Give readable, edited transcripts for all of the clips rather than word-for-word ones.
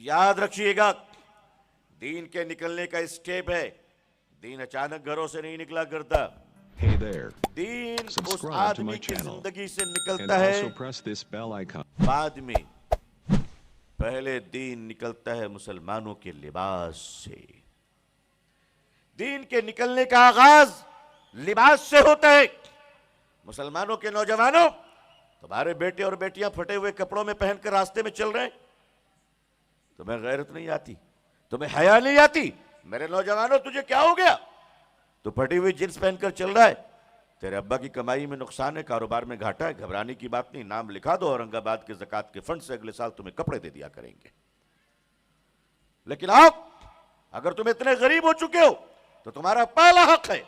یاد رکھیے گا دین کے نکلنے کا اسٹیپ ہے. دین اچانک گھروں سے نہیں نکلا کرتا. Hey there. Then us Subscribe to آدمی my کی channel. زندگی سے And نکلتا ہے also press this bell icon. بعد میں. پہلے دین نکلتا ہے مسلمانوں کے لباس سے. دین کے نکلنے کا آغاز لباس سے ہوتا ہے. مسلمانوں کے نوجوانوں، تمہارے بیٹے اور بیٹیاں پھٹے ہوئے کپڑوں میں پہن کر راستے میں چل رہے ہیں. تمہیں غیرت نہیں آتی؟ تمہیں حیا نہیں آتی؟ میرے نوجوانوں تجھے کیا ہو گیا؟ تو پھٹی ہوئی جنس پہن کر چل رہا ہے. تیرے ابا کی کمائی میں نقصان ہے، کاروبار میں گھاٹا ہے. گھبرانے کی بات نہیں، نام لکھا دو اورنگ آباد کے زکوٰۃ کے فنڈ سے، اگلے سال تمہیں کپڑے دے دیا کریں گے. لیکن آپ اگر تم اتنے غریب ہو چکے ہو تو تمہارا پہلا حق ہے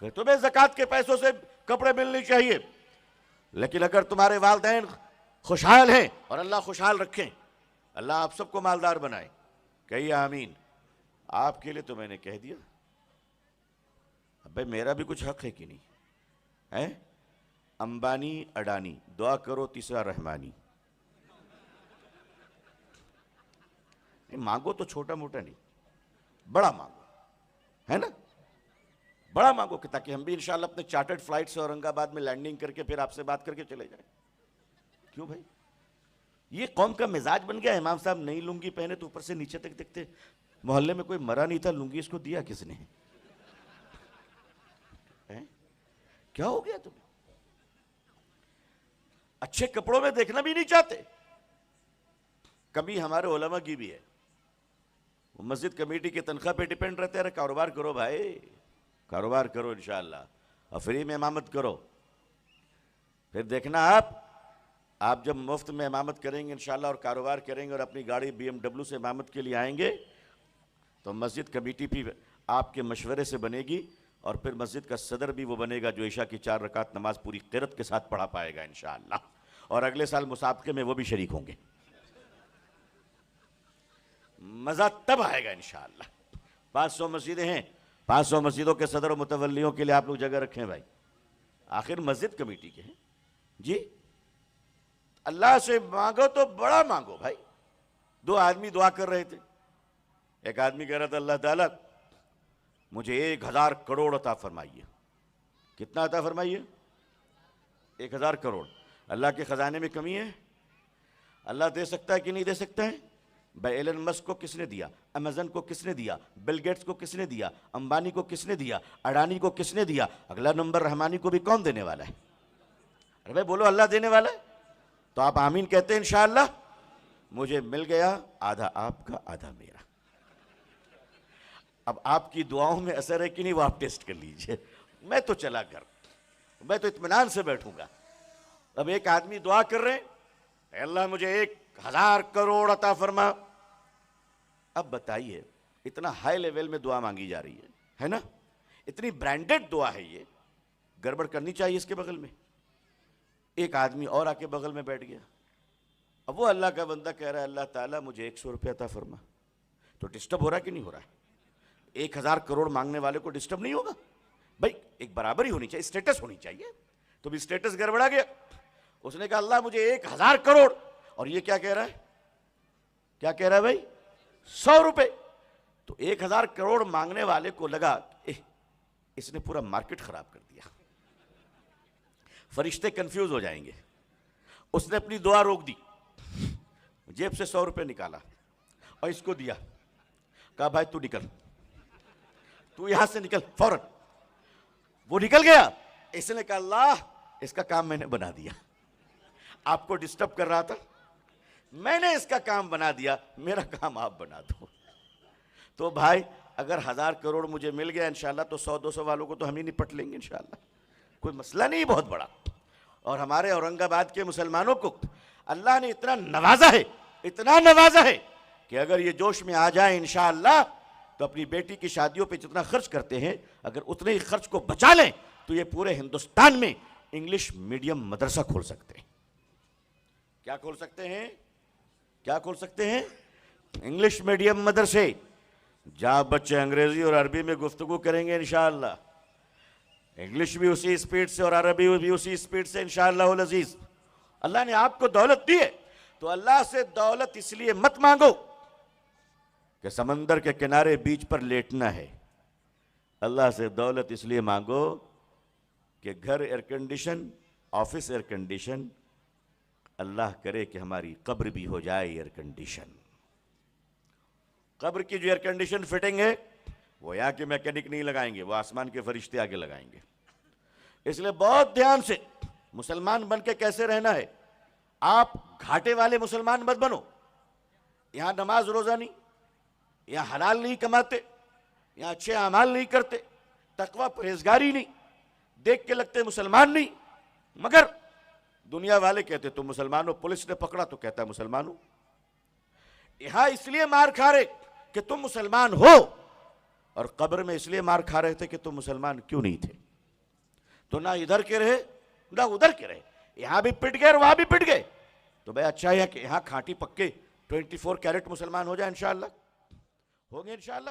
کہ تمہیں زکوٰۃ کے پیسوں سے کپڑے ملنے چاہیے. لیکن اگر تمہارے والدین خوشحال ہیں، اور اللہ خوشحال رکھیں، اللہ آپ سب کو مالدار بنائے، کہیے آمین. آپ کے لیے تو میں نے کہہ دیا. ابے میرا بھی کچھ حق ہے کہ نہیں ہے؟ امبانی اڈانی، دعا کرو تیسرا رحمانی. مانگو تو چھوٹا موٹا نہیں، بڑا مانگو، ہے نا؟ بڑا مانگو کہ تاکہ ہم بھی انشاءاللہ اپنے چارٹرڈ فلائٹ سے اورنگ آباد میں لینڈنگ کر کے پھر آپ سے بات کر کے چلے جائیں. کیوں بھائی؟ یہ قوم کا مزاج بن گیا. امام صاحب نئی لنگی پہنے تو اوپر سے نیچے تک دیکھتے. محلے میں کوئی مرا نہیں تھا، لنگی اس کو دیا کس نے؟ کیا ہو گیا تمہیں؟ اچھے کپڑوں میں دیکھنا بھی نہیں چاہتے. کمی ہمارے علماء کی بھی ہے. وہ مسجد کمیٹی کی تنخواہ پہ ڈیپینڈ رہتے ہیں. کاروبار کرو بھائی، کاروبار کرو انشاءاللہ، اور فری میں امامت کرو. پھر دیکھنا آپ جب مفت میں امامت کریں گے انشاءاللہ اور کاروبار کریں گے اور اپنی گاڑی BMW سے امامت کے لیے آئیں گے تو مسجد کمیٹی بھی آپ کے مشورے سے بنے گی، اور پھر مسجد کا صدر بھی وہ بنے گا جو عشاء کی 4 رکعت نماز پوری قرت کے ساتھ پڑھا پائے گا انشاءاللہ. اور اگلے سال مسابقے میں وہ بھی شریک ہوں گے. مزہ تب آئے گا انشاءاللہ. 500 مسجدیں ہیں، 500 مسجدوں کے صدر و متولیوں کے لیے آپ لوگ جگہ رکھیں بھائی. آخر مسجد کمیٹی کے ہیں جی. اللہ سے مانگو تو بڑا مانگو بھائی. 2 آدمی دعا کر رہے تھے. ایک آدمی کہہ رہا تھا اللہ تعالیٰ مجھے 1000 کروڑ عطا فرمائیے. کتنا عطا فرمائیے؟ 1000 کروڑ. اللہ کے خزانے میں کمی ہے؟ اللہ دے سکتا ہے کہ نہیں دے سکتا ہے؟ بھائی ایلن مسک کو کس نے دیا؟ امیزن کو کس نے دیا؟ بل گیٹس کو کس نے دیا؟ امبانی کو کس نے دیا؟ اڈانی کو کس نے دیا؟ اگلا نمبر رحمانی کو بھی کون دینے والا ہے؟ ارے بھائی بولو اللہ دینے والا ہے. تو آپ آمین کہتے ہیں انشاءاللہ. مجھے مل گیا آدھا آپ کا آدھا میرا. اب آپ کی دعاؤں میں اثر ہے کہ نہیں وہ آپ ٹیسٹ کر لیجئے. میں تو چلا کر، میں تو اطمینان سے بیٹھوں گا. اب ایک آدمی دعا کر رہے ہیں اے اللہ مجھے 1000 کروڑ عطا فرما. اب بتائیے اتنا ہائی لیول میں دعا مانگی جا رہی ہے نا؟ اتنی برانڈڈ دعا ہے، یہ گڑبڑ کرنی چاہیے اس کے بغل میں. ایک آدمی اور آ کے بغل میں بیٹھ گیا. اب وہ اللہ کا بندہ کہہ رہا ہے اللہ تعالیٰ مجھے 100 روپے عطا فرما. تو ڈسٹرب ہو رہا ہے کہ نہیں ہو رہا ہے؟ 1000 کروڑ مانگنے والے کو ڈسٹرب نہیں ہوگا بھائی؟ ایک برابری ہونی چاہیے، اسٹیٹس ہونی چاہیے. تو بھی اسٹیٹس گڑبڑا گیا. اس نے کہا اللہ مجھے 1000 کروڑ. اور یہ کیا کہہ رہا ہے؟ کیا کہہ رہا ہے بھائی؟ 100 روپے. تو 1000 کروڑ مانگنے والے کو لگا اس نے پورا مارکیٹ خراب کر دیا، فرشتے کنفیوز ہو جائیں گے. اس نے اپنی دعا روک دی، جیب سے 100 روپے نکالا اور اس کو دیا. کہا بھائی تو نکل، تو یہاں سے نکل فوراً. وہ نکل گیا. اس نے کہا اللہ اس کا کام میں نے بنا دیا. آپ کو ڈسٹرب کر رہا تھا، میں نے اس کا کام بنا دیا، میرا کام آپ بنا دو. تو بھائی اگر 1000 کروڑ مجھے مل گیا انشاءاللہ تو 100-200 والوں کو تو ہم ہی نپٹ لیں گے انشاءاللہ. کوئی مسئلہ نہیں بہت بڑا. اور ہمارے اورنگ آباد کے مسلمانوں کو اللہ نے اتنا نوازا ہے، اتنا نوازا ہے کہ اگر یہ جوش میں آ جائیں انشاءاللہ تو اپنی بیٹی کی شادیوں پہ جتنا خرچ کرتے ہیں اگر اتنے ہی خرچ کو بچا لیں تو یہ پورے ہندوستان میں انگلش میڈیم مدرسہ کھول سکتے ہیں. کیا کھول سکتے ہیں؟ کیا کھول سکتے ہیں؟ انگلش میڈیم مدرسے، جہاں بچے انگریزی اور عربی میں گفتگو کریں گے انشاءاللہ. انگلش بھی اسی سپیڈ سے اور عربی بھی اسی سپیڈ سے انشاءاللہ العزیز. اللہ نے آپ کو دولت دی ہے تو اللہ سے دولت اس لیے مت مانگو کہ سمندر کے کنارے بیچ پر لیٹنا ہے. اللہ سے دولت اس لیے مانگو کہ گھر air condition, office air condition, اللہ کرے کہ ہماری قبر بھی ہو جائے ایئر کنڈیشن. قبر کی جو ایئر کنڈیشن فٹنگ ہے وہ یہاں کے میکینک نہیں لگائیں گے, وہ آسمان کے فرشتے آگے لگائیں گے. اس لیے بہت دھیان سے مسلمان بن کے کیسے رہنا ہے. آپ گھاٹے والے مسلمان مت بنو. یہاں نماز روزہ نہیں, یہاں حلال نہیں کماتے, یہاں اچھے اعمال نہیں کرتے, تقوی پرہیزگاری نہیں, دیکھ کے لگتے مسلمان نہیں, مگر دنیا والے کہتے تم مسلمان ہو, پولیس نے پکڑا تو کہتا ہے مسلمان ہو. یہاں اس لیے مار کھا رہے کہ تم مسلمان ہو, اور قبر میں اس لیے مار کھا رہے تھے کہ تم مسلمان کیوں نہیں تھے. تو نہ ادھر کے رہے نہ ادھر کے رہے, یہاں بھی پٹ گئے اور وہاں بھی پٹ گئے. تو بھائی اچھا ہے کہ یہاں کھاٹی پکے 24 کیرٹ مسلمان ہو جائے, انشاءاللہ ہوں گے انشاءاللہ.